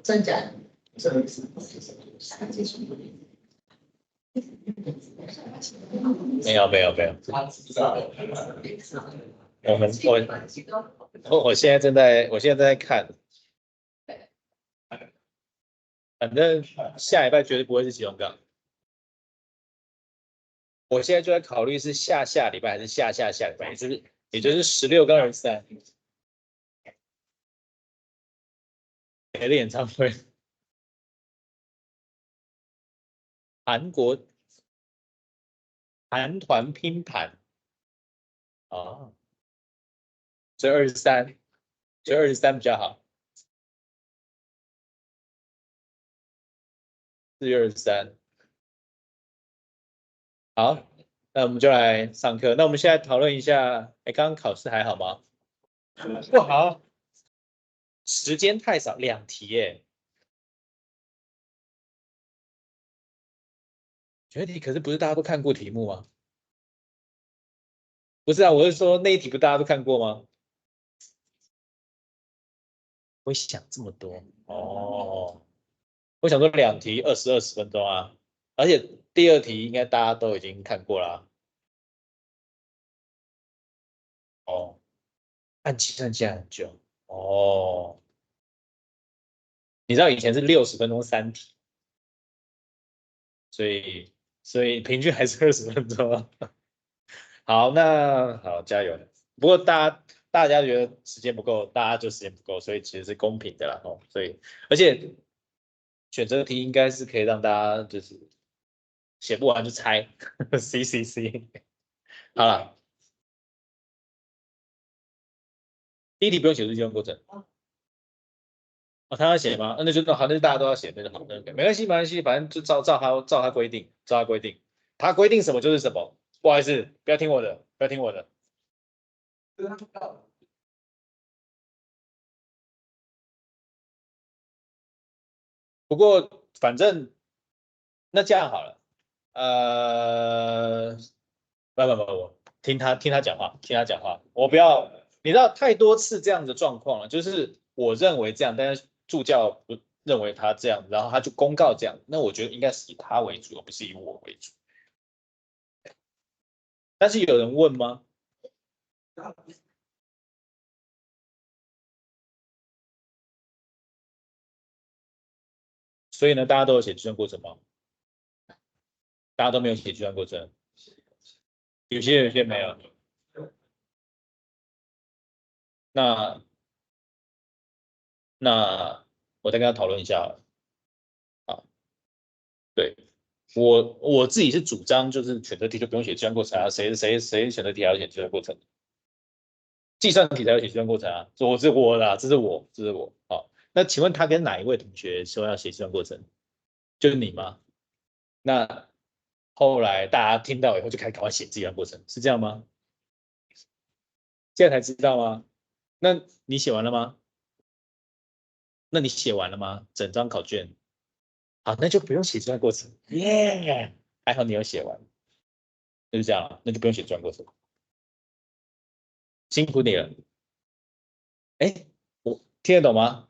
真假？没有。我现在正在看，反正下礼拜绝对不会是期中考。我现在就在考虑是下下礼拜还是下下下礼拜，也就是16跟23。谁的演唱会？韩团拼盘哦，所以23比较好。4月23。好，那我们就来上课。那我们现在讨论一下，刚刚考试还好吗？不好，时间太少，2题耶。选题可是不是大家都看过题目吗？不是啊，我是说那一题不大家都看过吗？不会想这么多哦。我想说2题20分钟啊，而且第2题应该大家都已经看过啦。哦，按计算机很久哦。你知道以前是60分钟3题，所以平均还是20分钟啊。好，那好，加油。不过大家觉得时间不够，大家就时间不够，所以其实是公平的啦。哦，所以而且选择题应该是可以让大家就是写不完就猜，C。好了，第1题不用写出计算过程。哦，他要写吗？那就大家都要写，那就好，那没关系，反正就照他规定，他规定什么就是什么。不好意思，不要听我的。不过反正那这样好了，不，听他讲话，我不要，你知道太多次这样的状况了，就是我认为这样，但是助教不认为他这样，然后他就公告这样，那我觉得应该是以他为主，而不是以我为主。但是有人问吗？所以呢，大家都有写计算过程吗？大家都没有写计算过程，有些没有。那那我再跟他讨论一下啊。对，我自己是主张，就是选择题就不用写计算过程啊，谁选择题还要写计算过程？计算题才要写计算过程啊，这是我。好，那请问他跟哪一位同学说要写计算过程？就是你吗？那后来大家听到以后就开始赶快写计算过程，是这样吗？现在才知道吗？那你写完了吗？那你写完了吗？整张考卷？好，那就不用写计算过程，耶、还好你有写完，那就这样了，那就不用写计算过程，辛苦你了。哎，我听得懂吗？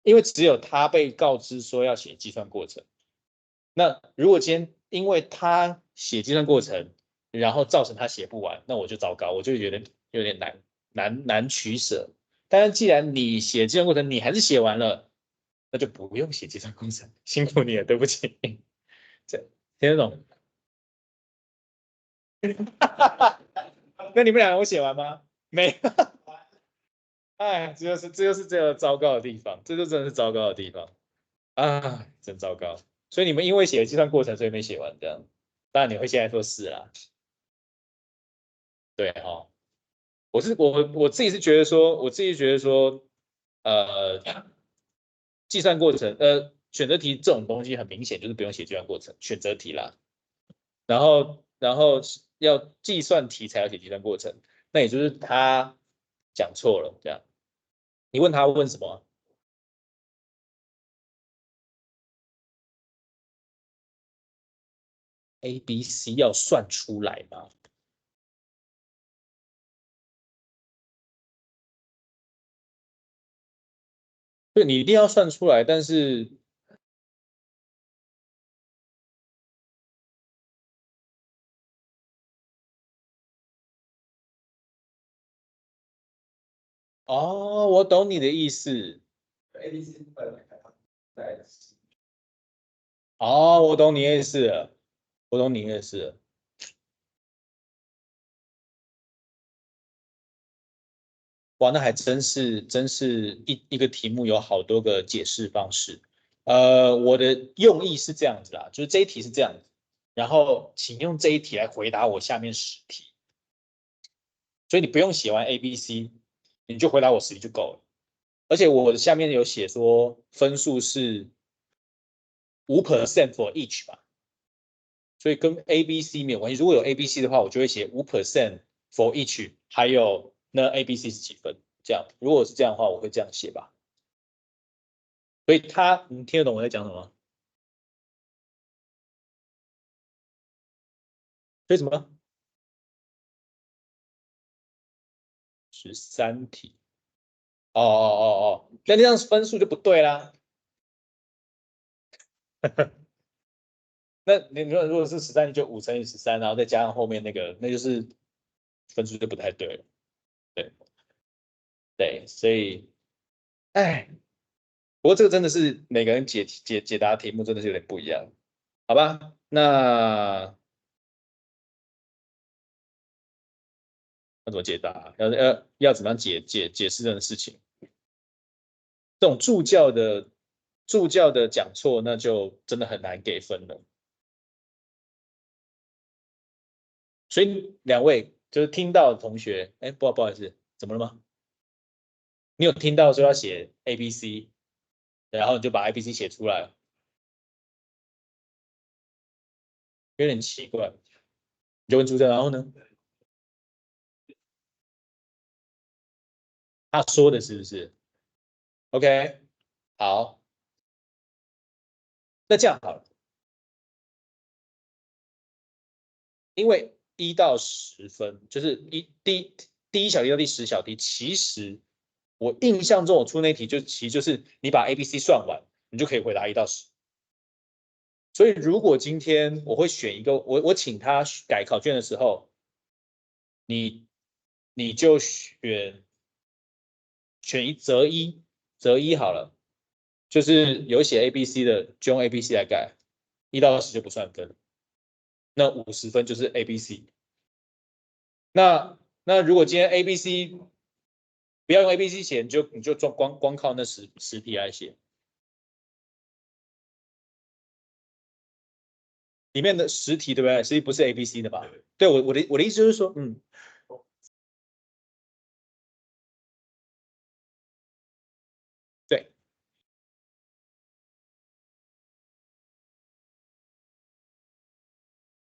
因为只有他被告知说要写计算过程，那如果今天因为他写计算过程，然后造成他写不完，那我就糟糕，我就有点难取舍。但是既然你写计算过程你还是写完了，那就不用写计算过程，辛苦你了，对不起。这听得懂？那你们两个有写完吗？没。哎，这就是这个糟糕的地方，这就真的是糟糕的地方啊，真糟糕。所以你们因为写了计算过程，所以没写完这样。当然你会现在说是啦，对哈、哦。我自己是觉得说，我自己觉得说，呃，计算过程，选择题这种东西很明显就是不用写计算过程，选择题啦。然后要计算题才要写计算过程，那也就是他讲错了这样。你问他问什么？A、B、C 要算出来吗？对，你一定要算出来，但是哦，我懂你的意思。哦，我懂你的意思了，我懂你的意思了。哇，那还真是一个题目有好多个解释方式。我的用意是这样子啦，就是这一题是这样子，然后请用这一题来回答我下面10题，所以你不用写完 A、B、C，你就回答我10题就够了。而且我下面有写说分数是5% for each 嘛，所以跟 A、B、C 没有关系。如果有 A、B、C 的话，我就会写5% for each，还有那 A、B、C 是几分？这样，如果是这样的话，我会这样写吧。所以你听得懂我在讲什么吗？所以什么13题？哦哦哦哦，那这样分数就不对啦。那你如果是13，就5乘以13，然后再加上后面那个，那就是分数就不太对了。对对，所以，哎，不过这个真的是每个人解答题目真的是有点不一样，好吧？那怎么解答？要怎么样解释这件事情？这种助教的讲错，那就真的很难给分了。所以两位就是听到的同学，哎，不好意思，怎么了吗？你有听到说要写 A、B、C，然后你就把 A、B、C 写出来，有点奇怪。你就问主持人，然后呢，他说的是不是？OK，好，那这样好了，因为1到10分就是第一小题到第10小题，其实我印象中我出那题其实就是你把 A、B、C 算完，你就可以回答1到10。所以如果今天我会选一个，我请他改考卷的时候，你你就选择一好了，就是有写 A、B、C 的就用 A、B、C 来改，1到10就不算分，那50分就是 A、B、C。那如果今天 A、B、C 不要用 A、B、C 写，你就光靠那十题来写，里面的10题对不对？实际不是 A、B、C 的吧？对，我的意思就是说，对。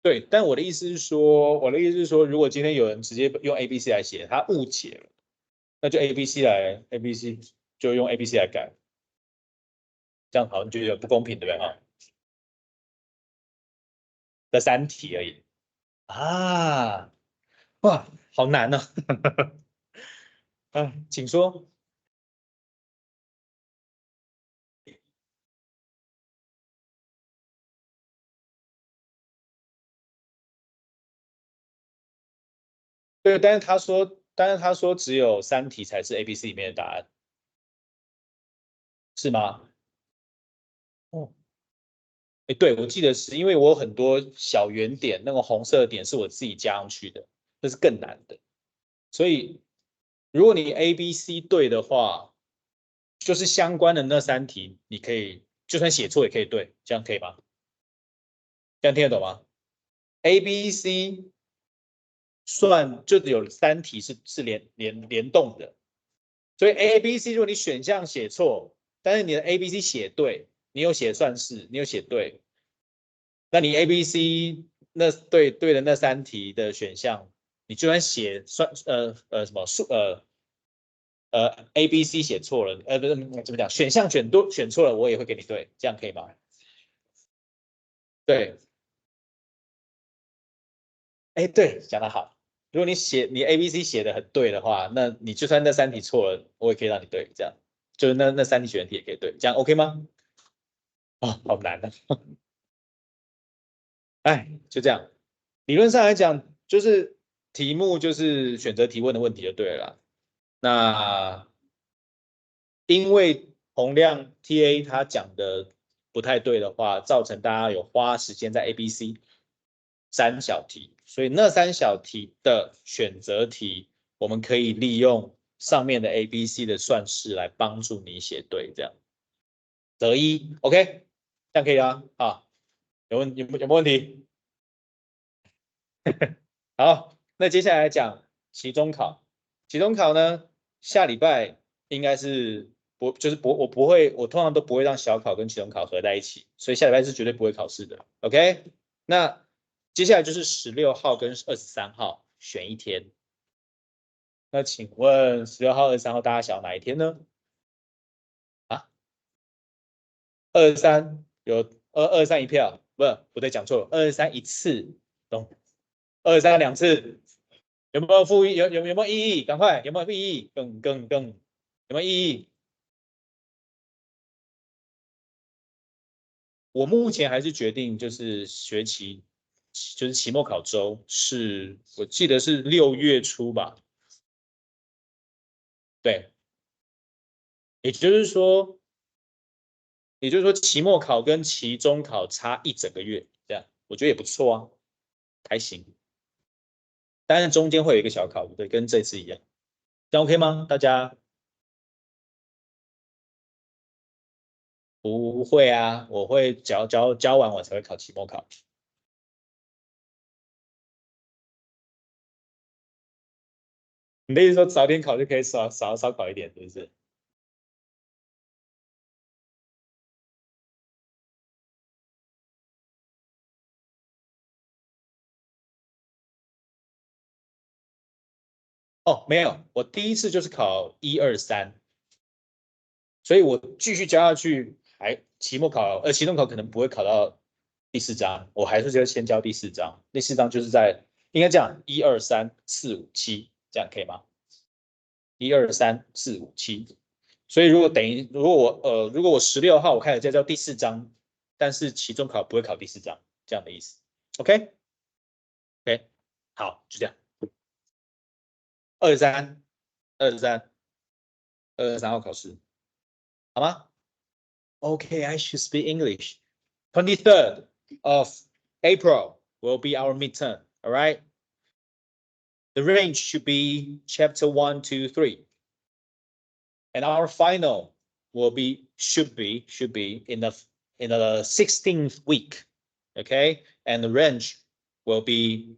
对，但我的意思是说，如果今天有人直接用 A、B、C 来写，他误解了，那就 A、B、C 就用 A、B、C 来改，这样好像就有点不公平，对不对啊？这3题而已啊，哇，好难呢、啊。请说。对，但是他说只有3题才是 A、B、C 里面的答案，是吗？哦，哎，对，我记得是因为我有很多小圆点，那个红色的点是我自己加上去的，这是更难的。所以如果你 A、B、C 对的话，就是相关的那3题，你可以就算写错也可以对，这样可以吗？这样听得懂吗？A、B、C 算就有3题是联动的，所以 A、B、C 如果你选项写错，但是你的 A、B、C 写对，你有写算式，你有写对，那你 A、B、C 那对的那3题的选项，你就算写什么A、B、C 写错了，不是怎么讲，选项选错了，我也会给你对，这样可以吗？对，哎，对，讲得好。如果你 A、B、C 写的很对的话，那你就算那3题错了，我也可以让你对，这样就是那3题选题也可以对，这样 OK 吗？哦，好难啊！哎，就这样。理论上来讲，就是题目就是选择提问的问题就对了啦。那因为洪亮 TA 他讲的不太对的话，造成大家有花时间在 A、B、C 3小题，所以那3小题的选择题，我们可以利用上面的 A、B、C 的算式来帮助你写对，这样择一，OK，这样可以啊？啊，有没有问题？好，那接下来讲期中考。期中考呢，下礼拜应该是我不会，我通常都不会让小考跟期中考合在一起，所以下礼拜是绝对不会考试的。OK，那接下来就是16号跟23号选一天。那请问16号、23号大家想要哪一天呢？啊，23有二三一票，不对，讲错了，23一次，懂？23两次，有没有负意？有没有意义？赶快，有没有意义？更有没有意义？我目前还是决定就是就是期末考周是，我记得是6月初吧？对，也就是说，期末考跟期中考差一整个月，这样我觉得也不错啊，还行。当然中间会有一个小考，对，跟这次一样，这样 OK 吗？大家不会啊，我会教完我才会考期末考。你的意思说早点考就可以少考一点，是不是？哦，没有，我第一次就是考1、2、3，所以我继续教下去，期中考可能不会考到第4章，我还是就先教第4章。第4章就是应该这样，1、2、3、4、5、7，这样可以吗？1、2、3、4、5、7。所以如果我16号我开始教第4章，但是期中考不会考第4章，这样的意思。OK OK，好，就这样。232323号考试，好吗？Okay, I should speak English. 23rd of April will be our midterm. All right. The range should be chapter 1, 2, 3, and our final should be in the 16th week. Okay, and the range will be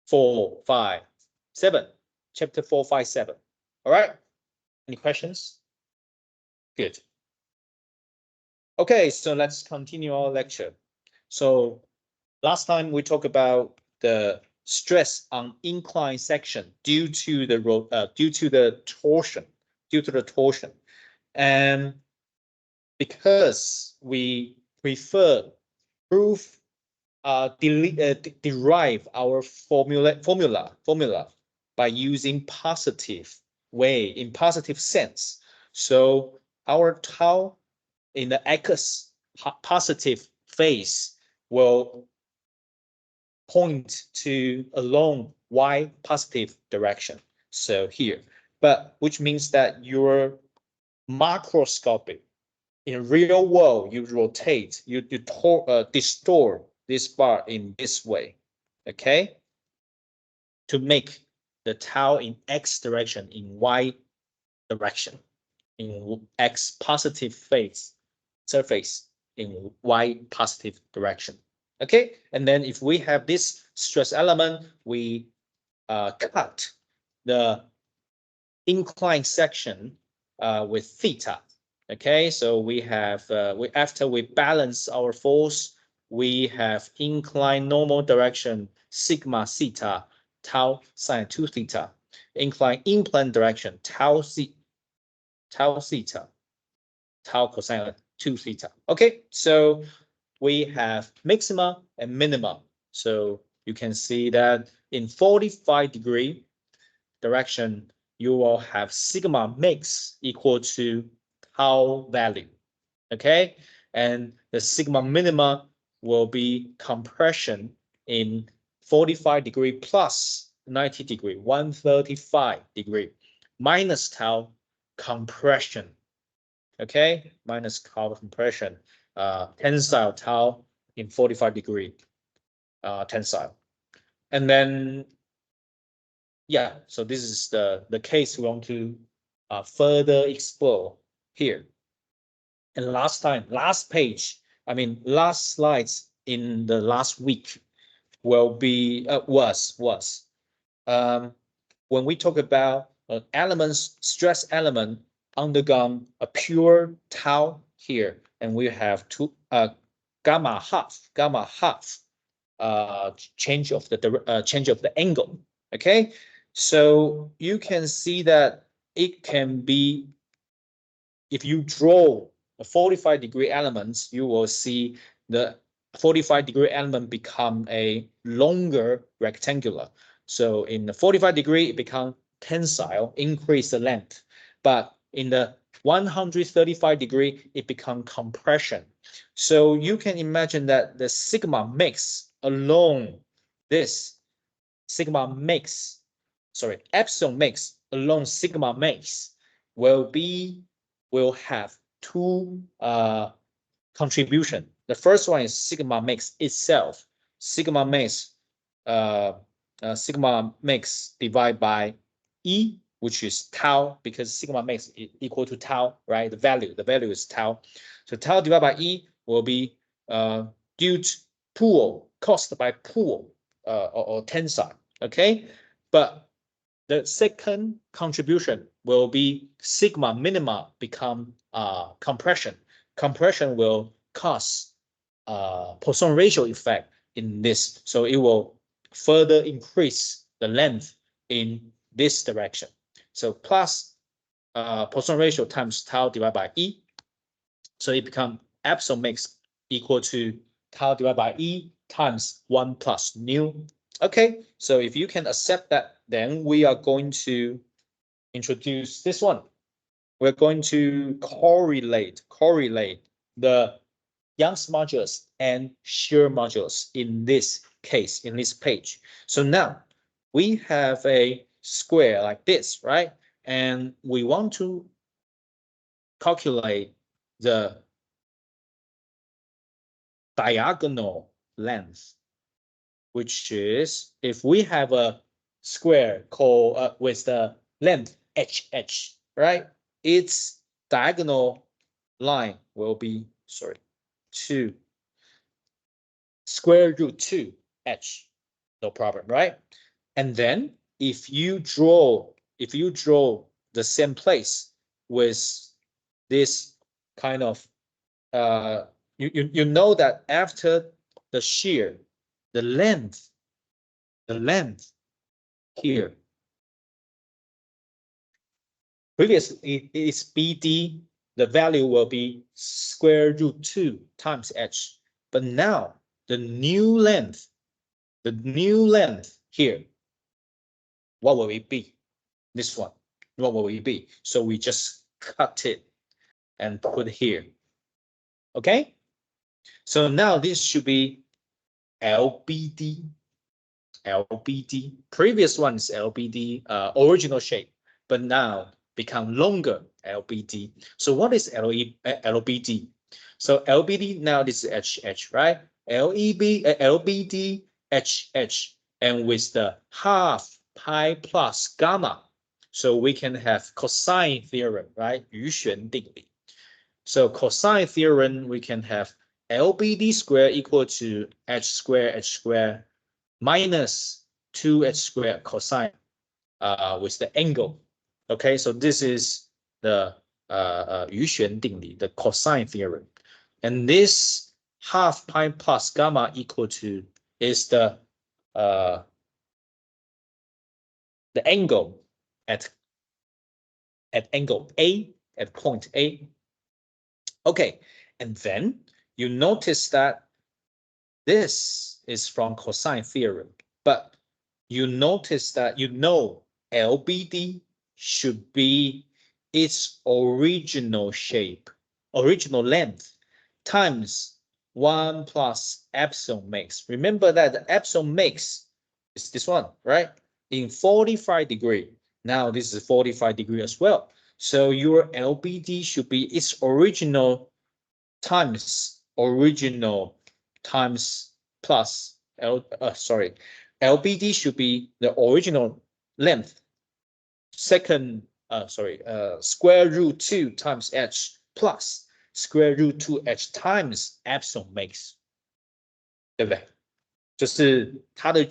4, 5, 7. Chapter 4, 5, 7. All right. Any questions? Good. Okay, so let's continue our lecture. So last time we talked about the stress on incline section due to the torsion, and because we prefer proof derive our formula by using positive way in positive sense. So our tau in the x positive phase will point to along y positive direction. So here, but which means that your macroscopic, in real world, you rotate, you distort this bar in this way, okay, to make the tau in x direction in y direction, in x positive phase surface in y positive direction. Okay, and then if we have this stress element, we cut the inclined section with theta. Okay, so we have after we balance our force, we have inclined normal direction sigma theta tau sine 2 theta, inclined in plane direction tau theta tau cosine 2 theta. Okay, so we have maxima and minima. So you can see that in 45-degree direction, you will have sigma max equal to tau value. Okay, and the sigma minima will be compression in 45-degree plus 90-degree, 135-degree, minus tau compression. Okay, minus tau compression, tensile tau in 45-degree tensile. And then, yeah, so this is the case we want to further explore here. And last page, I mean, last slides in the last week will be, when we talk about elements, stress element undergone a pure tau here, and we have two gamma half change of the angle. Okay, so you can see that it can be, if you draw a 45-degree elements, you will see the 45-degree element become a longer rectangular. So in the 45-degree, it becomes tensile, increase the length. But in the 135-degree, it becomes compression. So you can imagine that the sigma max alone, this sigma max, sorry, epsilon max alone sigma max will have two contribution. The first one is sigma max itself. Sigma max divided by E, which is tau, because sigma max is equal to tau, right? The value is tau. So tau divided by E will be due to pull, caused by pull or tensile. Okay, but the second contribution will be sigma minima become compression. Compression will cause Poisson ratio effect in this, so it will further increase the length in this direction. So plus Poisson ratio times tau divided by E, so it becomes epsilon max equal to tau divided by E times 1 plus nu. Okay, so if you can accept that, then we are going to introduce this one. We're going to correlate the Young's modulus and shear modulus in this case, in this page. So now we have a square like this, right? And we want to calculate the diagonal length, which is, if we have a square called with the length HH, right? Its diagonal line will be, sorry, 2 square root 2 H, no problem, right? And then if you draw the same place with this kind of you know that after the shear, the length here, previously it is BD, the value will be square root 2 times H. But now the new length here, what will it be? This one, what will it be? So we just cut it and put here. Okay, so now this should be LBD. LBD. Previous one is LBD, original shape, but now become longer LBD. So what is LBD? So LBD now this is HH, right? LBD HH, and with the half pi plus gamma, so we can have cosine theorem, right? 余弦定理. So cosine theorem, we can have LBD square equal to h square minus 2h squared cosine with the angle. Okay, so this is the 余弦定理, the cosine theorem. And this half pi plus gamma equal to is the angle at angle A, at point A. Okay, and then you notice that this is from cosine theorem, but you notice that LBD should be its original shape, original length, times 1 plus epsilon max. Remember that the epsilon max is this one, right? In 45 degree. Now this is 45 degree as well. So your LBD should be its original times plus LBD should be the original length, square root 2 times h plus square root 2h times epsilon max， 对不对？就是它的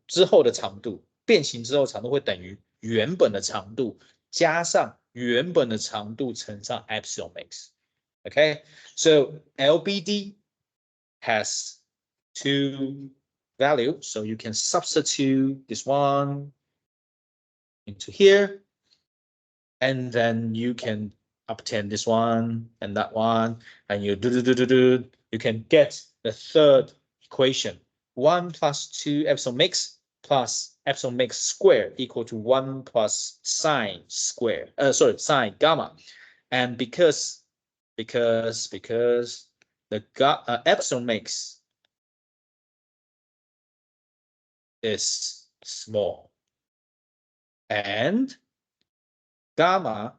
之后的长度，变形之后长度会等于原本的长度加上原本的长度乘上 epsilon max。Okay, so LBD has two values, so you can substitute this one into here, and then you can obtain this one and that one, and you you can get the third equation. 1 plus 2 epsilon max plus epsilon max squared equal to 1 plus sine square. Sine gamma. And because the epsilon max is small and gamma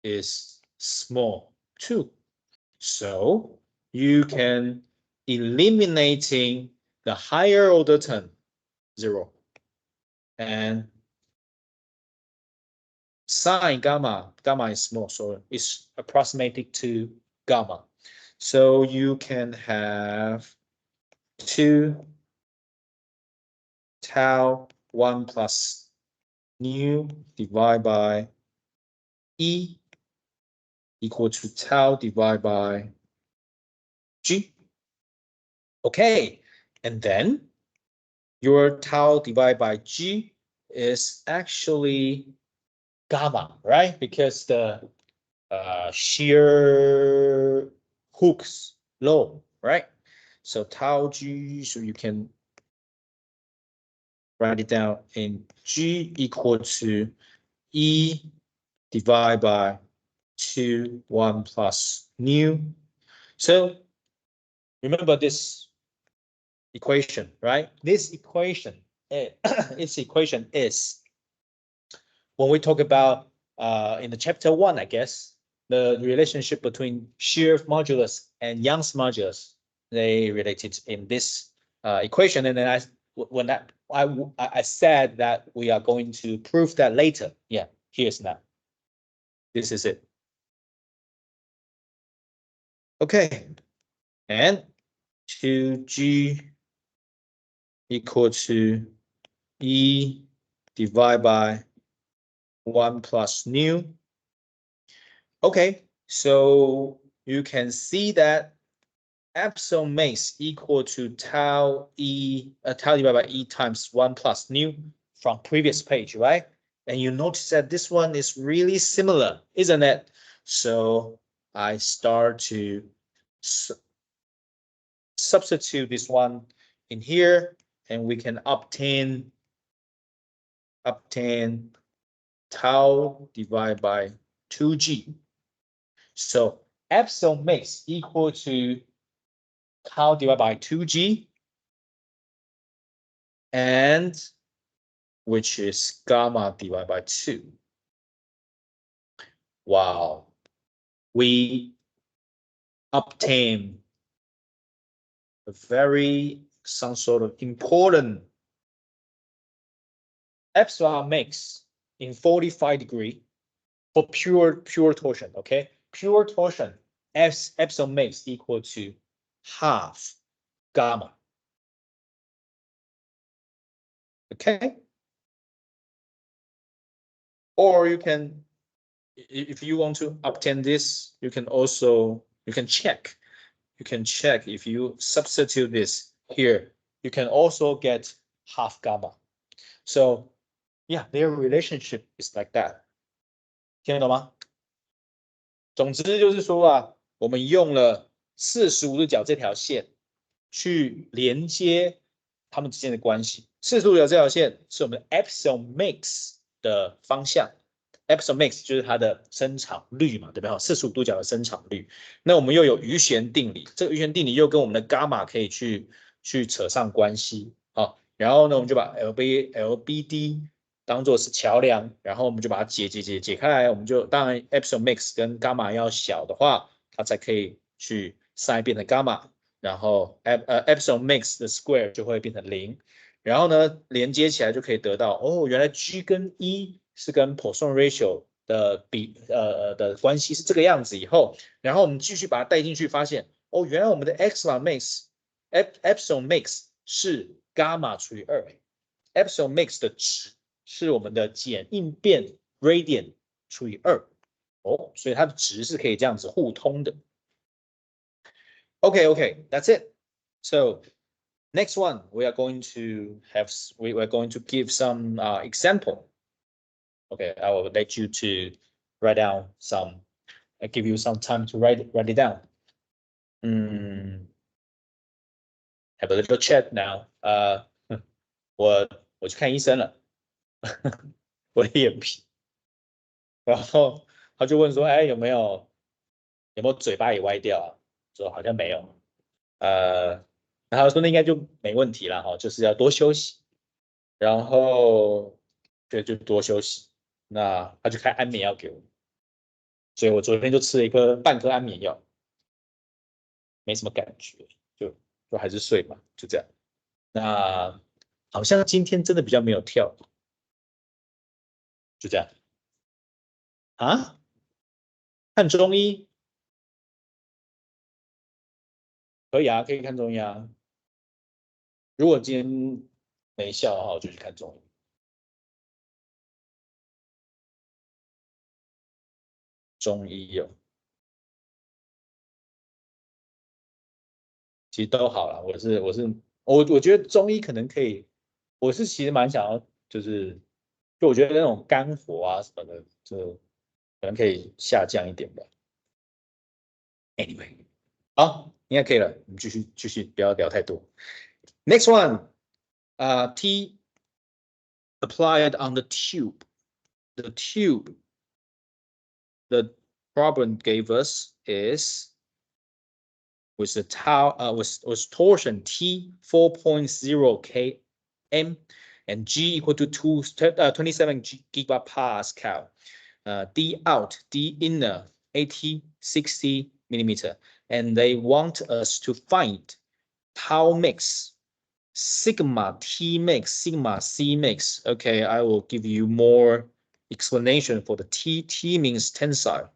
is small too. So you can eliminating the higher order term, 0, and sine gamma is small, so it's approximating to gamma. So you can have 2 tau 1 plus nu divided by E equal to tau divided by G. Okay, and then your tau divided by G is actually gamma, right? Because the shear hooks low, right? So tau G, so you can write it down in G equal to E divided by 2, 1 plus nu. So remember this equation, right? This equation, its equation is, when we talk about in the chapter 1, I guess, the relationship between shear modulus and Young's modulus, they related in this equation. And then I said that we are going to prove that later. Yeah, here's now. This is it. Okay, and 2G equal to E divided by 1 plus nu. Okay, so you can see that epsilon max equal to tau divided by E times 1 plus nu from previous page, right? And you notice that this one is really similar, isn't it? So I start to substitute this one in here, and we can obtain tau divided by 2G. So epsilon mix equal to tau divided by 2g, and which is gamma divided by 2. Wow. We obtain a some sort of important epsilon mix in 45° for pure torsion, okay? Pure torsion, epsilon mix equal to half gamma. Okay? Or you can, if you want to obtain this, you can check. You can check if you substitute this here, you can also get half gamma. So yeah, their relationship is like that. 听得懂吗？总之就是说啊，我们用了45度角这条线去连接它们之间的关系。45度角这条线是我们 epsilon mix 的方向 ，epsilon mix 就是它的伸长率嘛，对不对？45度角的伸长率。那我们又有余弦定理，这个余弦定理又跟我们的伽马可以去扯上关系。好，然后呢，我们就把 LBD 当做是桥梁，然后我们就把它解开来，我们就当然 epsilon mix 跟伽马要小的话，它才可以去 sin 变成伽马，然后epsilon mix 的 square 就会变成0，然后呢连接起来就可以得到哦，原来 G 跟 E 是跟 Poisson ratio 的的关系是这个样子以后，然后我们继续把它带进去，发现哦，原来我们的 epsilon mix 是伽马除以2 ，epsilon mix 的值是我们的简应变 radian 除以2，哦，所以它的值是可以这样子互通的。Okay, that's it. So next one, we are going to give some example. Okay, I will let you to write down some. I give you some time to write it down. Have a little chat now. 我去看医生了，我的眼皮。然后他就问说，哎，有没有嘴巴也歪掉啊？说好像没有。然后说那应该就没问题了哈，就是要多休息。然后就多休息。那他就开安眠药给我，所以我昨天就吃了半颗安眠药，没什么感觉，就还是睡嘛，就这样。那好像今天真的比较没有跳，就这样。啊？看中医可以啊，可以看中医啊。如果今天没效的话，我就去看中医。中医有，其实都好了。我觉得中医可能可以，我是其实蛮想要，就我觉得那种肝火啊什么的，就可能可以下降一点吧。Anyway，好，应该可以了，我们继续，不要聊太多。Next one，T applied on the tube. The tube, the problem gave us is with the was torsion T 4.0 km and G equal to 27 gigapascal. D out, D inner 80, 60 millimeter, and they want us to find tau mix, sigma T mix, sigma C mix. Okay, I will give you more explanation for the T. T means tensile,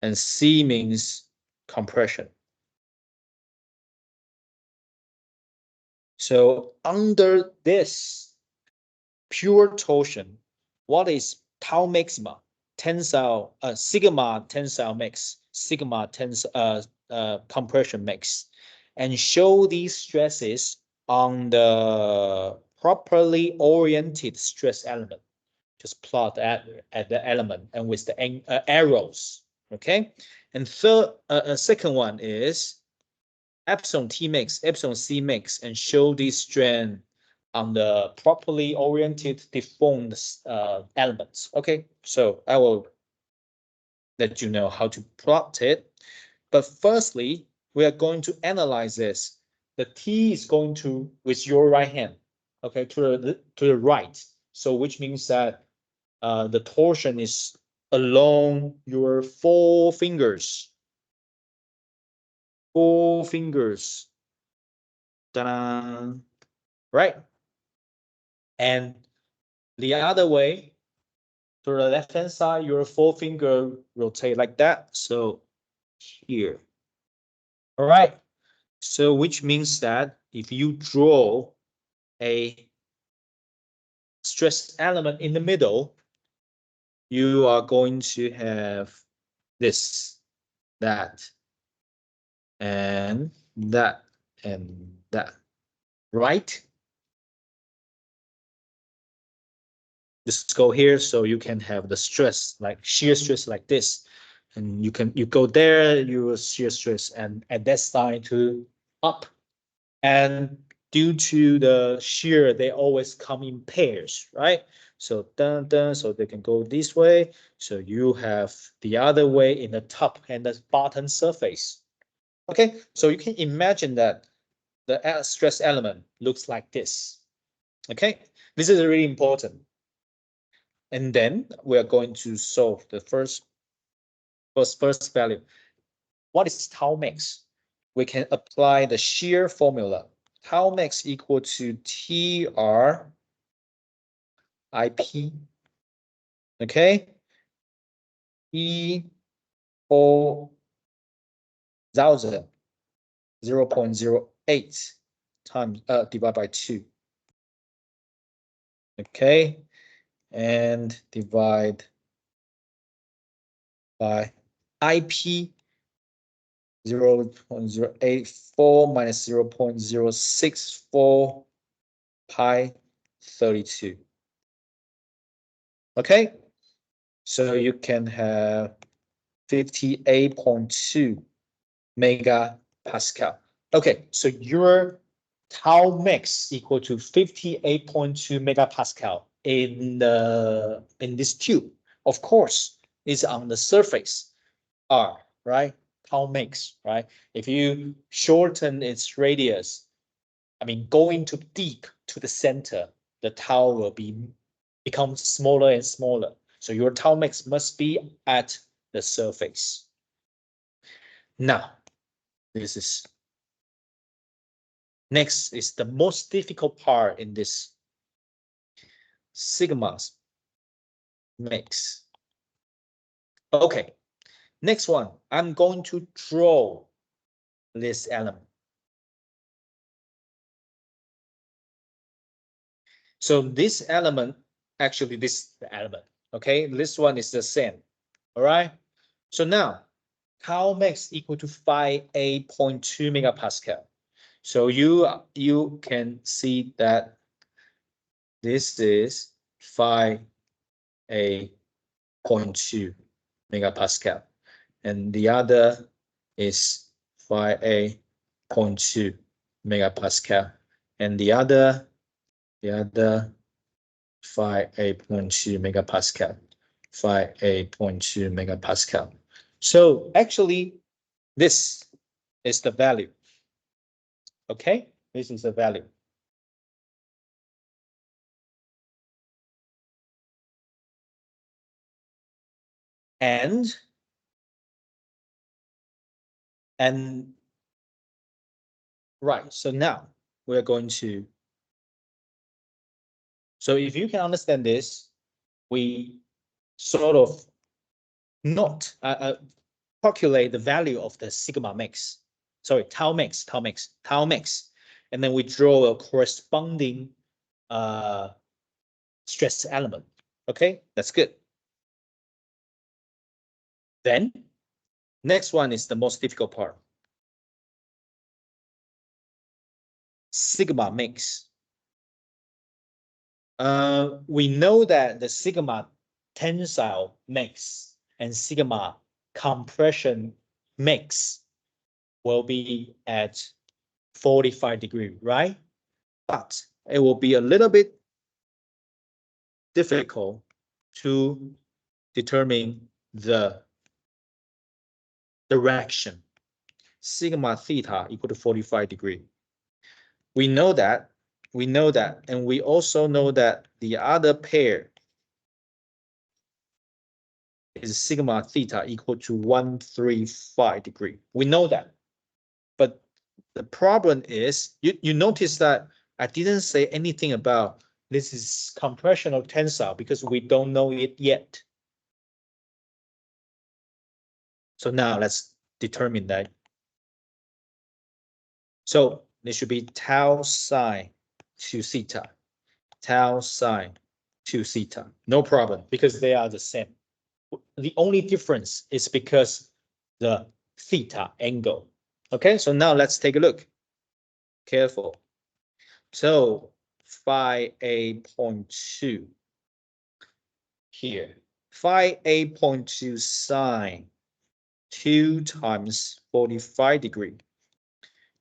and C means compression. So under this pure torsion, what is tau maxima? Tensile, sigma tensile mix, sigma compression mix, and show these stresses on the properly oriented stress element. Just plot at the element and with the arrows. Okay, and second one is epsilon T mix, epsilon C mix, and show this strand on the properly oriented deformed elements. Okay, so I will that you know how to plot it. But firstly, we are going to analyze this. The T is going to with your right hand, okay, to the right. So which means that the torsion is along your four fingers. Four fingers. Ta-da! Right? And the other way, to the left hand side, your forefinger rotate like that. So here. All right. So which means that if you draw a stress element in the middle, you are going to have this, that, and that, and that, right? Just go here so you can have the stress, like shear stress like this. And you go there, you will shear stress, and at that side to up. And due to the shear, they always come in pairs, right? So dun, dun, so they can go this way. So you have the other way in the top and the bottom surface. Okay, so you can imagine that the stress element looks like this. Okay, this is really important. And then we are going to solve the first value. What is tau max? We can apply the shear formula. Tau max equal to TR IP. Okay. E 4,000 0.08 times divided by 2. Okay. And divide by IP 0.084 minus 0.064 pi 32. Okay, so you can have 58.2 megapascal. Okay, so your tau max equal to 58.2 megapascal in this tube. Of course, it's on the surface R, right? Tau max, right? If you shorten its radius, I mean, going too deep to the center, the tau will become smaller and smaller. So your tau max must be at the surface. Now, this is next is the most difficult part in this sigma max. Okay, next one, I'm going to draw this element. So this element, actually this element, okay, this one is the same, all right? So now, tau max equal to 58.2 megapascal. So you can see that this is 58.2 megapascal, and the other is 58.2 megapascal, and the other 58.2 megapascal, 58.2 megapascal. So actually, this is the value. Okay, this is the value. And right, so now we're going to, so if you can understand this, we sort of not calculate the value of the sigma max, sorry, tau max, and then we draw a corresponding stress element. Okay, that's good. Then next one is the most difficult part. Sigma max. We know that the sigma tensile max and sigma compression max will be at 45 degrees, right? But it will be a little bit difficult to determine the direction. Sigma theta equal to 45 degree. We know that, and we also know that the other pair is sigma theta equal to 135 degree. We know that, but the problem is, you notice that I didn't say anything about this is compression or tensile because we don't know it yet. So now let's determine that. So this should be tau sine 2 theta, tau sine 2 theta. No problem, because they are the same. The only difference is because the theta angle. Okay, so now let's take a look. Careful. So phi A.2 here. Phi A.2 sine 2 times 45 degree.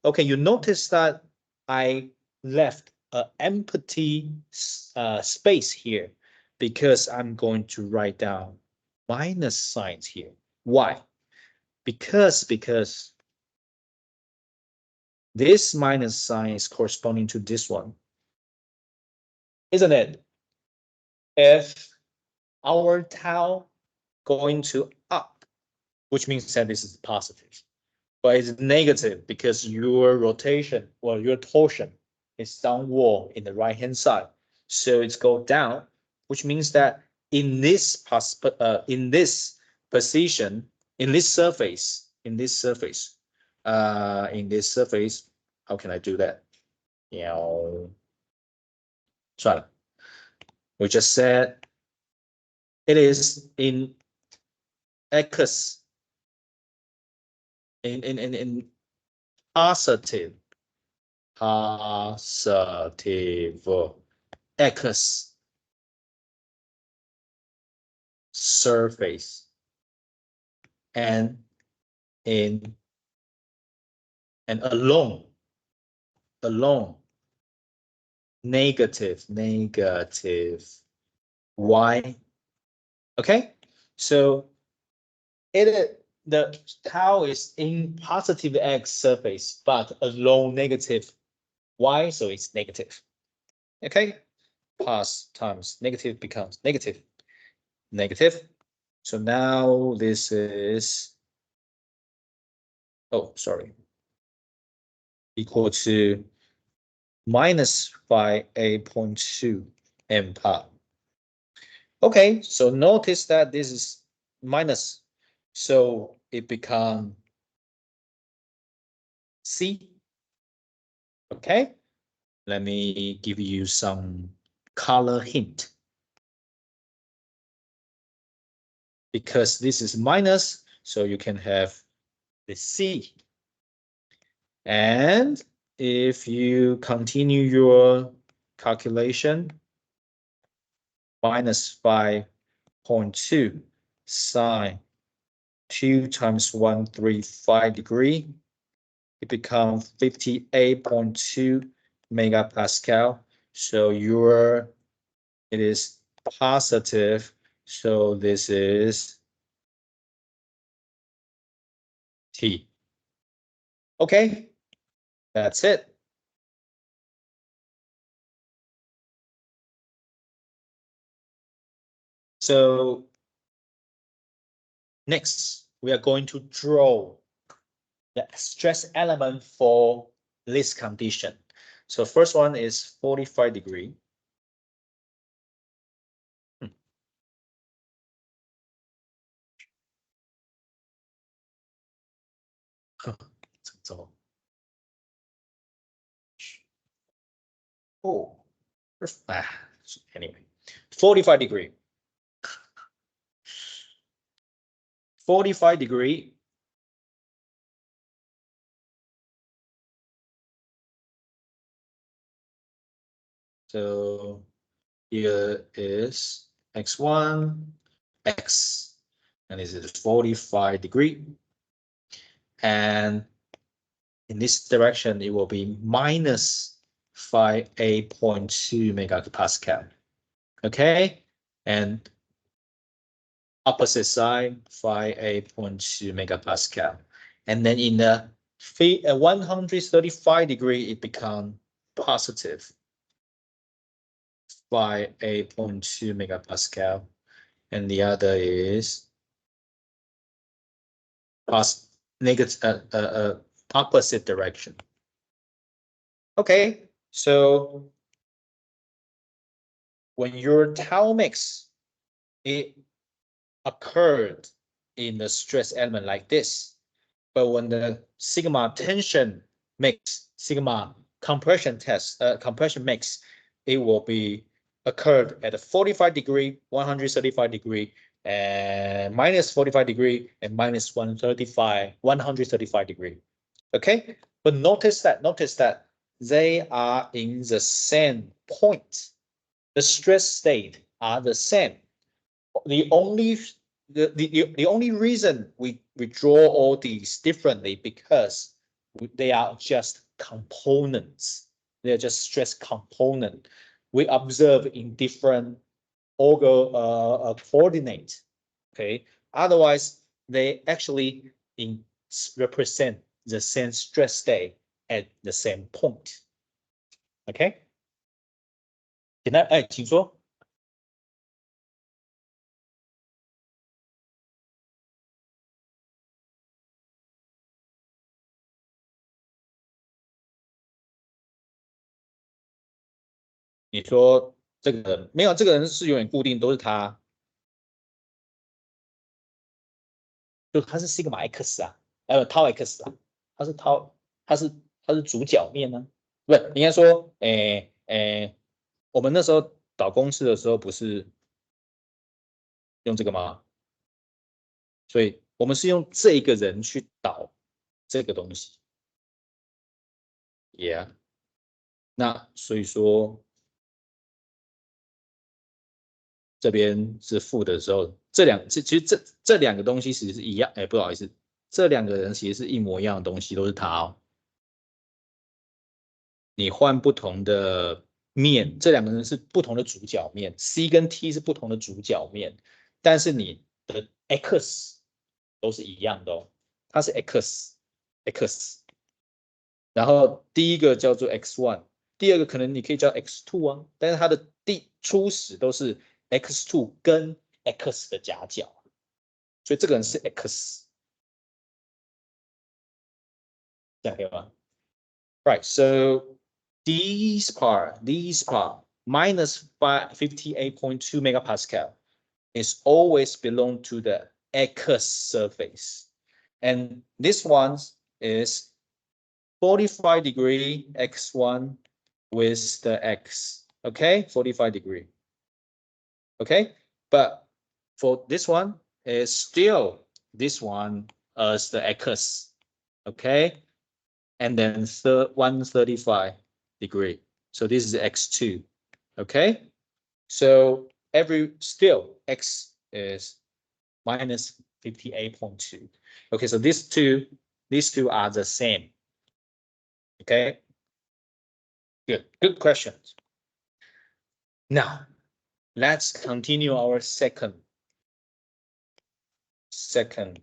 Okay, you notice that I left an empty space here because I'm going to write down minus signs here. Why? Because this minus sign is corresponding to this one, isn't it? If our tau going to up, which means that this is positive, but it's negative because your rotation or your torsion is downward in the right hand side, so it's go down, which means that in this position, in this surface, how can I do that? We just said it is in x in positive x surface and along negative y. Okay, so the tau is in positive x surface but along negative y, so it's negative. Okay, plus times negative becomes negative. So now this is, oh, sorry, equal to minus phi A.2 m par. Okay, so notice that this is minus, so it becomes C. Okay, let me give you some color hint. Because this is minus, so you can have the C. And if you continue your calculation, minus 5.2 sine 2 times 135 degree, it becomes 58.2 megapascal. So it is positive. So this is T. Okay, that's it. So next, we are going to draw the stress element for this condition. So first one is 45 degree. Oh, anyway, 45 degree. 45 degree. So here is x1, x, and this is 45 degree. And in this direction, it will be minus 58.2 megapascal. Okay, and opposite side, 58.2 megapascal. And then in the 135 degree, it becomes positive 58.2 megapascal. And the other is negative, opposite direction. Okay, so when your tau mix, it occurred in the stress element like this, but when the sigma tension mix, sigma compression mix, it will be occurred at a 45 degree, 135 degree, and minus 45 degree, and minus 135 degree. Okay, but notice that they are in the same point. The stress state are the same. The only reason we draw all these differently because they are just components. They're just stress component. We observe in different coordinates. Okay. Otherwise, they actually represent the same stress state at the same point. OK， 简单，哎，请说。你说这个人没有，这个人是永远固定，都是他，就他是 sigma x 啊，tau x 啊，他是 tau，他是主角面呢、不是，应该说，我们那时候导公式的时候不是用这个吗？所以我们是用这一个人去导这个东西 ，yeah。那所以说这边是负的时候，其实这两个东西其实是一样，不好意思，这两个人其实是一模一样的东西，都是他哦。你换不同的面，这两个人是不同的主角面 ，C 跟 T 是不同的主角面，但是你的 X 都是一样的哦，它是 X，然后第一个叫做 X1，第二个可能你可以叫 X2啊，但是它的初始都是 X2 跟 X 的夹角，所以这个人是 X， 这样可以吗 ？Right, so these part minus 58.2 megapascal is always belong to the X surface, and this one is 45 degree X1 with the X, okay, 45 degree, okay, but for this one is still this one as the X, okay, and then 135 degree. So this is X2, okay? So still X is minus 58.2. Okay, so these two are the same. Okay, good questions. Now, let's continue our second. Second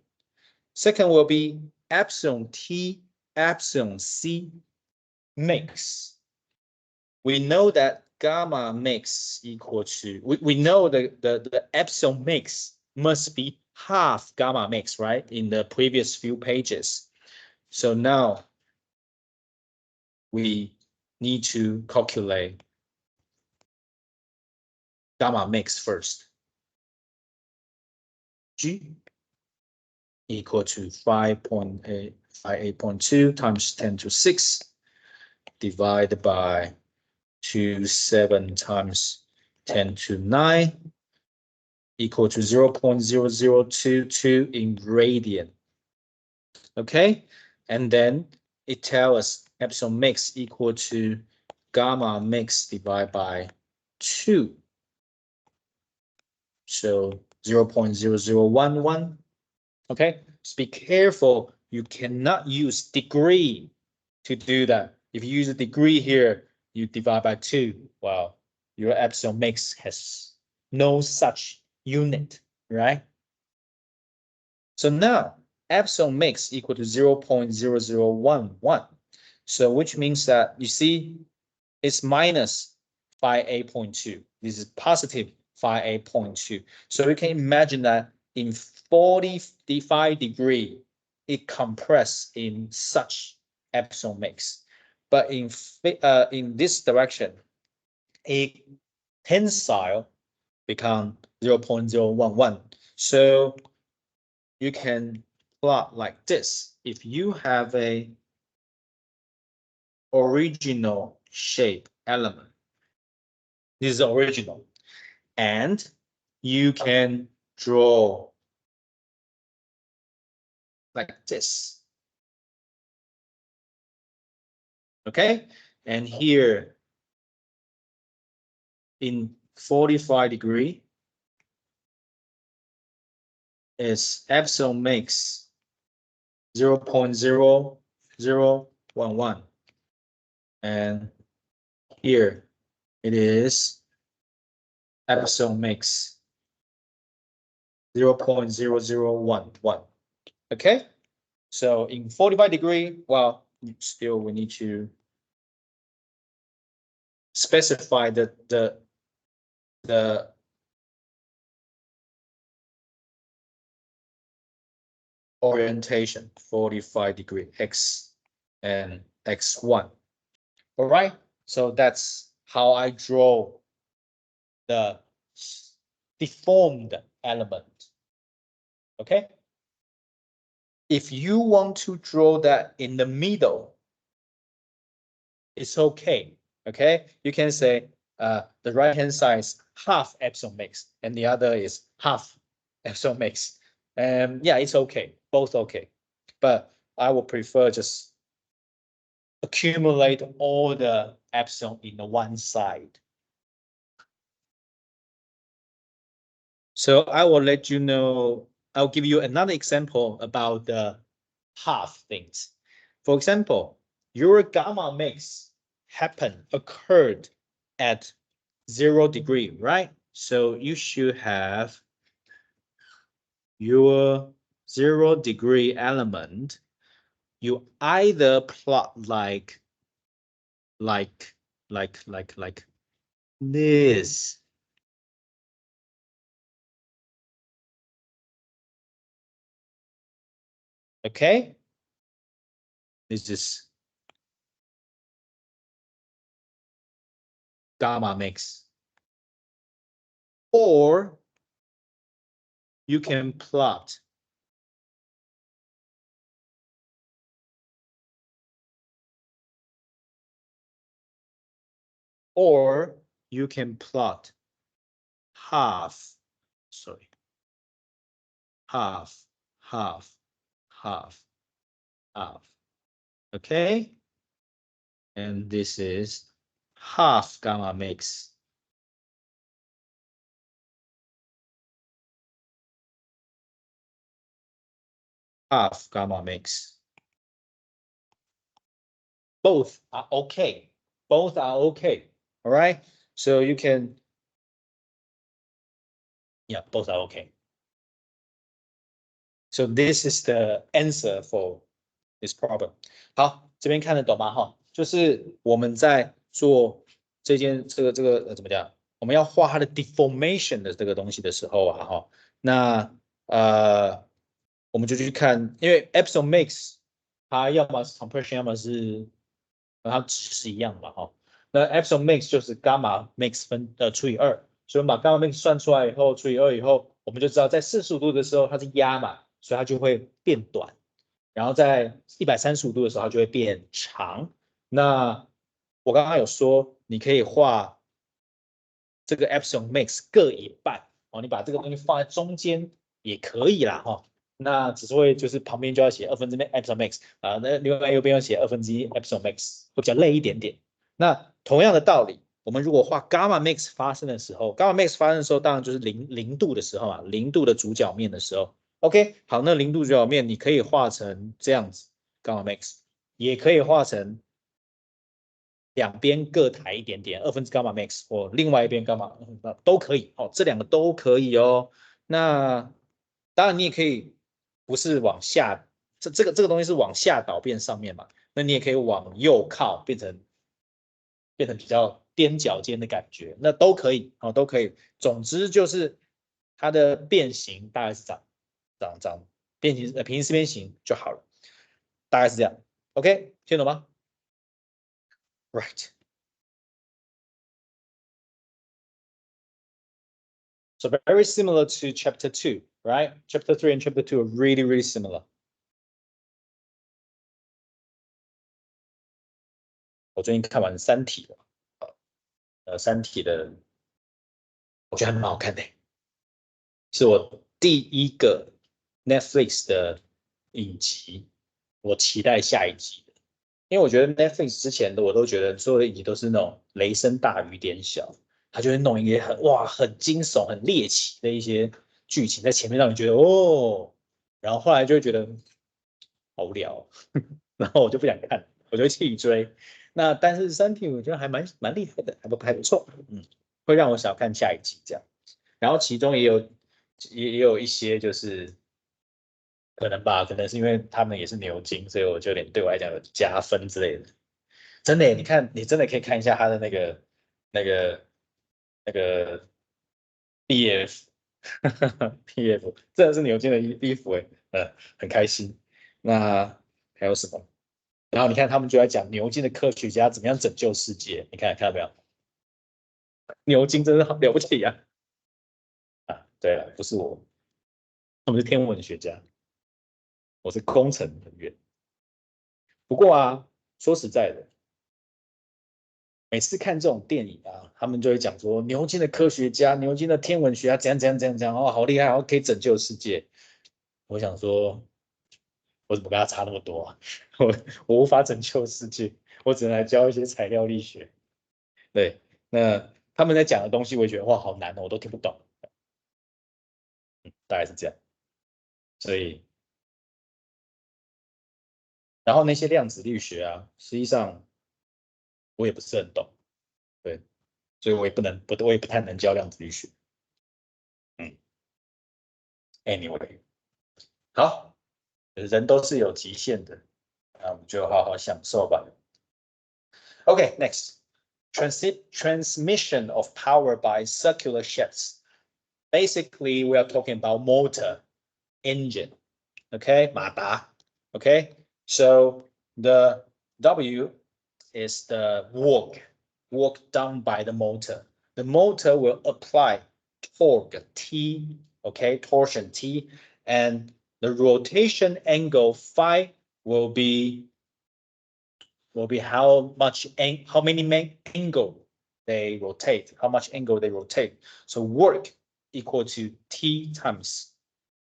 will be epsilon T, epsilon C mix. We know that gamma mix equal to, we know the epsilon mix must be half gamma mix, right? In the previous few pages. So now we need to calculate gamma mix first. G equal to 58.2 times 10 to 6 divided by 27 times 10 to 9 equal to 0.0022 in radian. Okay, and then it tells us epsilon mix equal to gamma mix divided by 2. So 0.0011. Okay, just be careful. You cannot use degree to do that. If you use a degree here, you divide by 2. Well, your epsilon mix has no such unit, right? So now epsilon max equal to 0.0011. So which means that you see it's minus phi a.2. This is positive phi a.2. So you can imagine that in 45 degree, it compressed in such epsilon max. But in this direction, a tensile become 0.011. So you can plot like this. If you have a original shape element, this is original, and you can draw like this. Okay, and here in 45 degree is epsilon max 0.0011, and here it is epsilon max 0.0011. Okay, so in 45 degree, well, still we need to specify the orientation 45 degree x and x1. All right, so that's how I draw the deformed element. Okay, if you want to draw that in the middle, it's okay. Okay, you can say the right hand side is half epsilon max and the other is half epsilon max. Yeah, it's okay, both okay. But I would prefer just accumulate all the epsilon in the one side. So I will let you know, I'll give you another example about the half things. For example, your gamma mix occurred at 0 degree, right? So you should have your 0 degree element. You either plot like this. Okay, this is gamma mix. Or you can plot half, sorry, half, half, half, half. Okay, and this is half gamma mix. Half gamma mix. Both are okay. Both are okay. All right. So you can, yeah, both are okay. So this is the answer for this problem. 好，这边看得懂吗？哈，就是我们在做这个怎么讲？我们要画它的 deformation 的这个东西的时候啊，哈，那我们就去看，因为 epsilon max 它要么是 compression，要么是它值是一样的嘛，哈。那 epsilon max 就是 gamma max 除以2，所以我们把 gamma max 算出来以后除以2以后，我们就知道在45度的时候它是压嘛，所以它就会变短。然后在135度的时候，它就会变长。那我刚刚有说，你可以画这个 epsilon max 各一半哦，你把这个东西放在中间也可以啦哈。那只是会就是旁边就要写1/2 epsilon max 啊，那另外右边要写1/2 epsilon max，会比较累一点点。那同样的道理，我们如果画 gamma max 发生的时候，gamma max 发生的时候，当然就是零度的时候啊，零度的主角面的时候。OK， 好，那零度主角面你可以画成这样子 gamma max， 也可以画成两边各抬一点点，2/2 gamma max 或另外一边 gamma 都可以哦，这两个都可以哦。那当然你也可以不是往下，这个东西是往下导变上面嘛，那你也可以往右靠，变成比较踮脚尖的感觉，那都可以哦，都可以。总之就是它的变形大概是长变形平行四边形就好了，大概是这样。OK， 听懂吗？Right. So very similar to chapter 2, right? Chapter 3 and chapter 2 are really, really similar. 我最近看完《三体》了，《三体》的我觉得还蛮好看的，是我第一个 Netflix 的影集，我期待下一集的。因为我觉得 Netflix 之前的我都觉得所有的影集都是那种雷声大雨点小，他就会弄一些很惊悚、很猎奇的一些剧情在前面，让你觉得哦，然后后来就会觉得好无聊哦，然后我就不想看，我就会弃追。那但是《三体》我觉得还蛮厉害的，还不错，会让我想看下一集这样。然后其中也有一些就是可能吧，可能是因为他们也是牛津，所以我就对我来讲有加分之类的。真的耶，你看，你真的可以看一下他的那个那个毕业服，毕业服真的是牛津的衣服哎，很开心。那还有什么？然后你看他们就在讲牛津的科学家怎么样拯救世界，你看到没有？牛津真是好了不起呀！对了，不是我，他们是天文学家，我是工程人员。不过啊，说实在的，每次看这种电影啊，他们就会讲说牛津的科学家、牛津的天文学家怎样怎样怎样怎样，哦，好厉害，哦，可以拯救世界。我想说，我怎么跟他差那么多啊？我无法拯救世界，我只能来教一些材料力学。对，那他们在讲的东西，我也觉得哇，好难哦，我都听不懂。大概是这样。所以，然后那些量子力学啊，实际上我也不是很懂。对，所以我也不能不，我也不太能教量子力学。嗯，anyway，好，人都是有极限的，那我们就好好享受吧。Okay, next. Transmission of power by circular shafts. Basically, we are talking about motor, engine, okay, 马达, okay? So the W is the work done by the motor. The motor will apply torque T, okay, torsion T, and the rotation angle phi will be how many angle they rotate, how much angle they rotate. So work equal to T times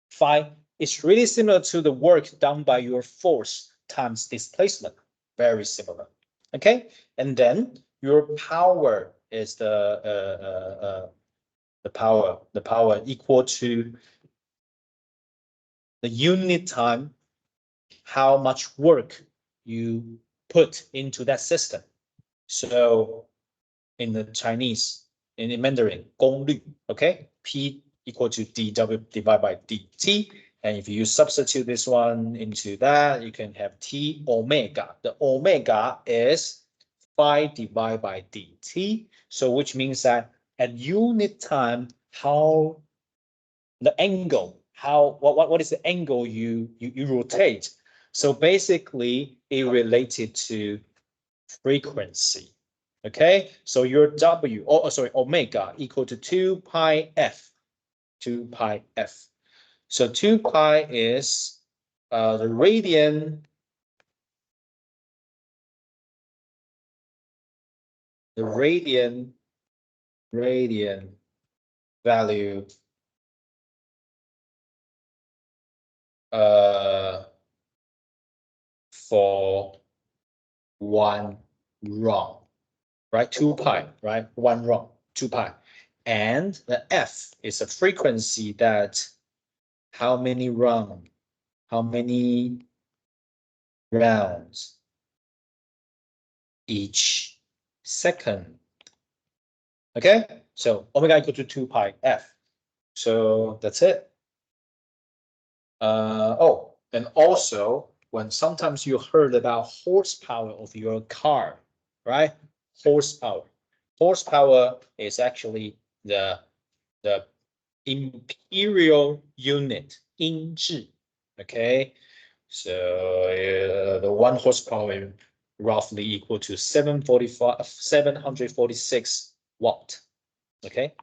phi. It's really similar to the work done by your force times displacement. Very similar. Okay, and then your power is the power equal to the unit time, how much work you put into that system. So in the Chinese, in the Mandarin, 功率, okay? P equal to dW divided by dt. And if you substitute this one into that, you can have T omega. The omega is phi divided by dt. So which means that at unit time, how the angle, what is the angle you rotate? So basically, it related to frequency. Okay, so your W, sorry, omega equal to 2 pi f, 2 pi f. So 2 pi is the radian, radian value for one run, right? 2 pi, right? One run, 2 pi. And the F is a frequency that how many rounds each second. Okay, so omega equal to 2 pi f. So that's it. And also when sometimes you heard about horsepower of your car, right? Horsepower. Horsepower is actually the imperial unit, 英制. Okay, so the 1 horsepower roughly equal to 746 watt. Okay.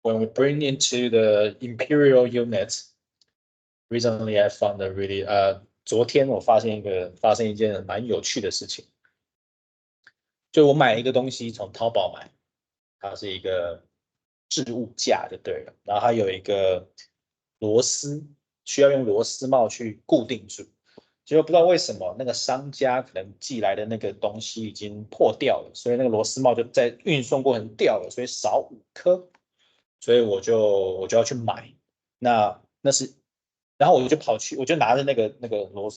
When we bring into the imperial units, recently I found a really 昨天我发现一件蛮有趣的事情，就我买一个东西从淘宝买，它是一个置物架就对了，然后它有一个螺丝，需要用螺丝帽去固定住。结果不知道为什么那个商家可能寄来的那个东西已经破掉了，所以那个螺丝帽就在运送过程掉了，所以少5颗，所以我就要去买。那是，然后我就拿着那个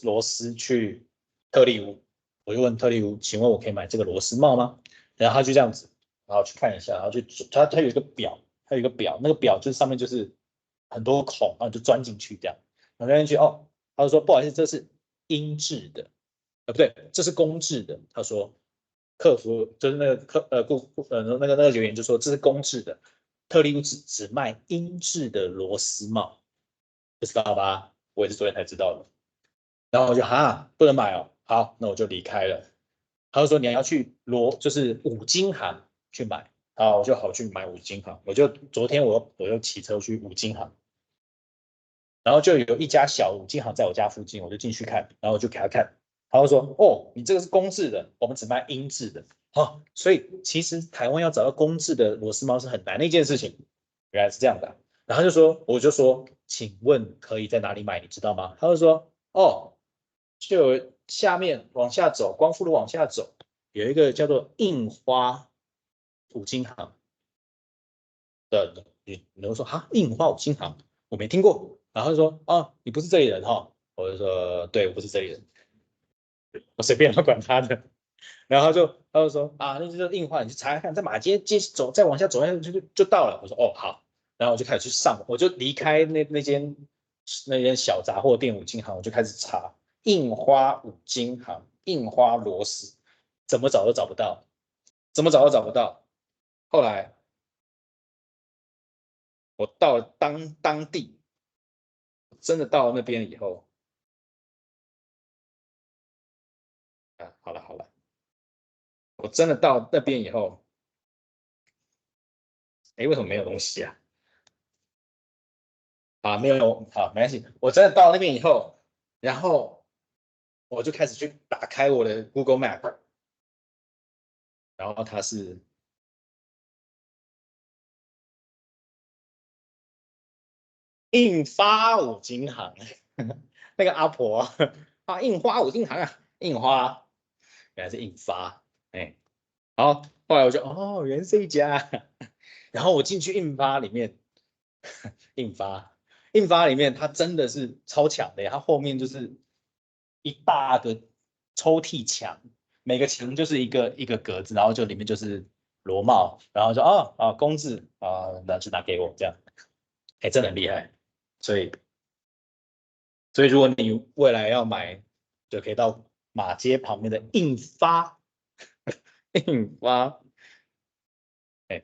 螺丝去特力屋，我就问特力屋，请问我可以买这个螺丝帽吗？然后他就这样子，然后去看一下，然后就它有一个表，那个表就是上面就是很多孔，然后就钻进去这样，然后钻进去哦，他就说不好意思，这是英制的，不对，这是公制的。他说客服就是那个那个留言就说这是公制的，特力屋只卖英制的螺丝帽，不知道吧？我也是昨天才知道的。然后我就不能买哦，好，那我就离开了。他就说你要去就是五金行去买，啊，我就好去买五金行。昨天我又骑车去五金行，然后就有一家小五金行在我家附近，我就进去看，然后我就给他看，他就说哦，你这个是公制的，我们只卖英制的。哦，所以其实台湾要找到公制的螺丝帽是很难的一件事情，原来是这样的啊。然后我就说，请问可以在哪里买，你知道吗？他就说哦，就下面往下走，光复路往下走，有一个叫做印花五金行的，你会说印花五金行，我没听过。然后就说哦，你不是这里人哈，我就说对，我不是这里人，我随便，要管他的。然后他就说那就是印花，你去查看，在马街走，再往下走下去就到了。我说哦好，然后我就开始去上，我就离开那间小杂货店五金行，我就开始查印花五金行、印花螺丝，怎么找都找不到，怎么找都找不到。后来我到了当地，真的到了那边以后，好了好了，我真的到那边以后，为什么没有东西啊？没有，好，没关系。我真的到那边以后，然后我就开始去打开我的 Google Map，然后它是印发五金行，那个阿婆印花五金行印花，原来是印发，好，后来我就原来是这一家，然后我进去印发印发里面，它真的是超强的，它后面就是一大个抽屉墙，每个墙就是一个格子，然后就里面就是螺帽，然后就公制那就拿给我这样，真的很厉害，所以如果你未来要买，就可以到马街旁边的印发印发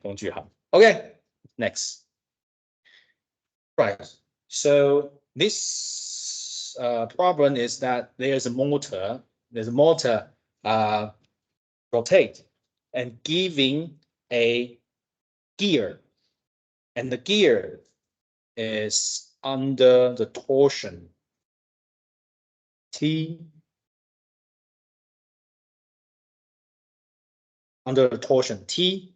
工具行。OK，next。Right. So this problem is that there's a motor. There's a motor rotate and giving a gear, and the gear is under the torsion T, under the torsion T,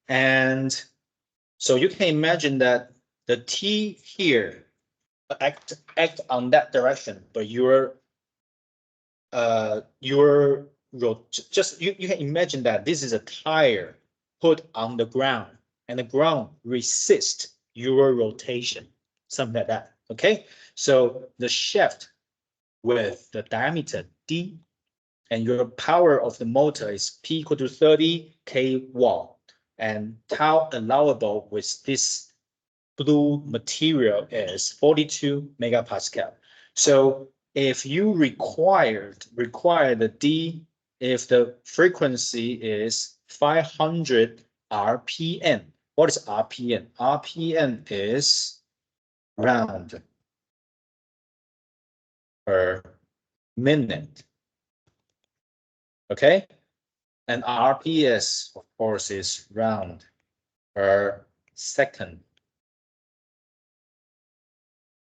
and so you can imagine that the T here act on that direction, but just you can imagine that this is a tire put on the ground, and the ground resists your rotation, something like that. Okay, so the shaft with the diameter D and your power of the motor is P equal to 30 kW, and tau allowable with this blue material is 42 megapascal. So if you require the D, if the frequency is 500 RPM, what is RPM? RPM is round per minute. Okay? And RPS, of course, is round per second.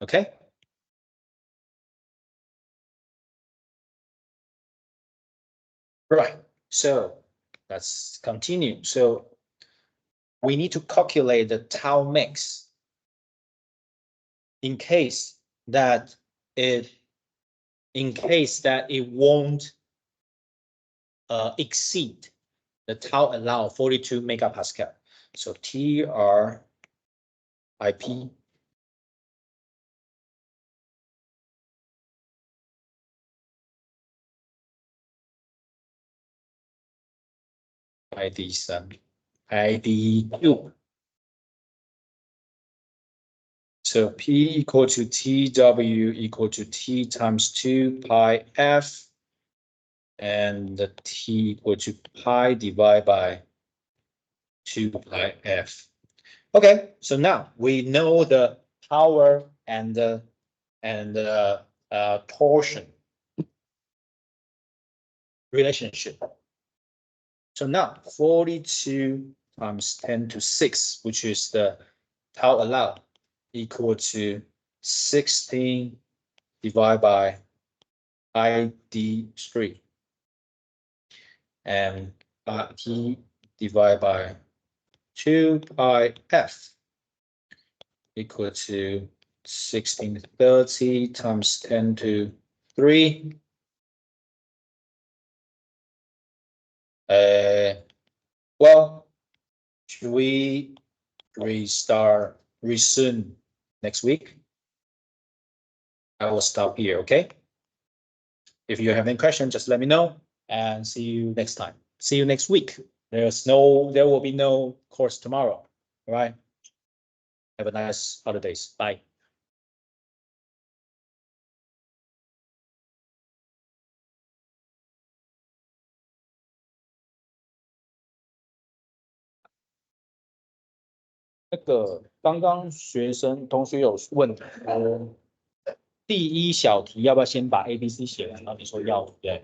Okay? Right. So let's continue. So we need to calculate the tau max in case that it won't exceed the tau allowed 42 megapascal. So TRIP IDQ. So P equal to TW equal to T times 2 pi F, and the T equal to pi divided by 2 pi F. Okay, so now we know the power and the torsion relationship. So now 42 times 10 to 6, which is the tau allowed, equal to 16 divided by ID3, and T divided by 2 pi F equal to 1630 times 10 to 3. Well, should we resume next week? I will stop here, okay? If you have any questions, just let me know, and see you next time. See you next week. There will be no course tomorrow. All right. Have a nice holidays. Bye.那个刚刚同学有问，第一小题要不要先把 A、B、C 写完？然后你说要，对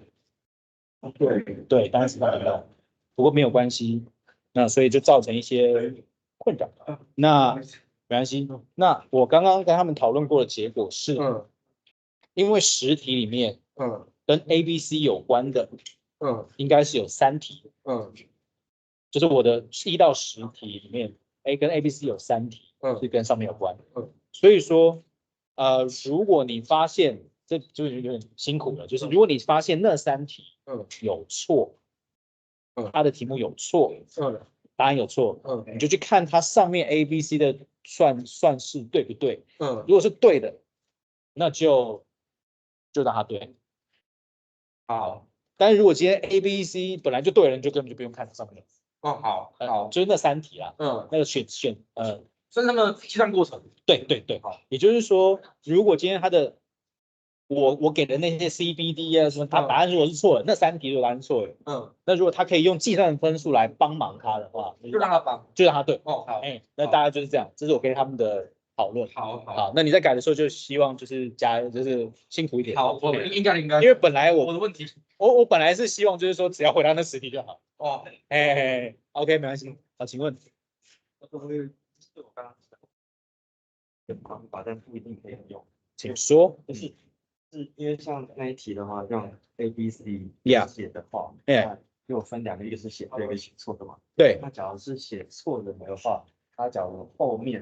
不对？对，当然是当然要，不过没有关系，那所以就造成一些困扰。那没关系。那我刚刚跟他们讨论过的结果是，因为10题里面，跟 A、B、C 有关的，应该是有3题，就是我的1到10题里面。跟 A、B、C 有3题是跟上面有关，所以说，如果你发现这就是有点辛苦了，就是如果你发现那3题有错，它的题目有错，答案有错，你就去看它上面 A、B、C 的算式对不对，如果是对的，那就让它对，好，但是如果今天 A、B、C 本来就对了，你就根本就不用看上面。好，就是那3题啦，那个选，所以他们计算过程，对，好，也就是说，如果今天他的我给的那些 C、B、D 啊什么，他答案如果是错的，那3题如果答案错了，那如果他可以用计算分数来帮忙他的话，就让他对，好，那大概就是这样，这是我给他们的讨论，好，那你在改的时候就希望就是就是辛苦一点，好，我应该，因为本来我的问题。我本来是希望就是说只要回答那10题就好。OK， 没关系。好，请问。我刚刚的方法，但不一定可以用。请说。是因为像那一题的话，用 A、B、C 写的话，就分2个，一个是写对，一个写错的嘛。对。那假如是写错的话，它假如后面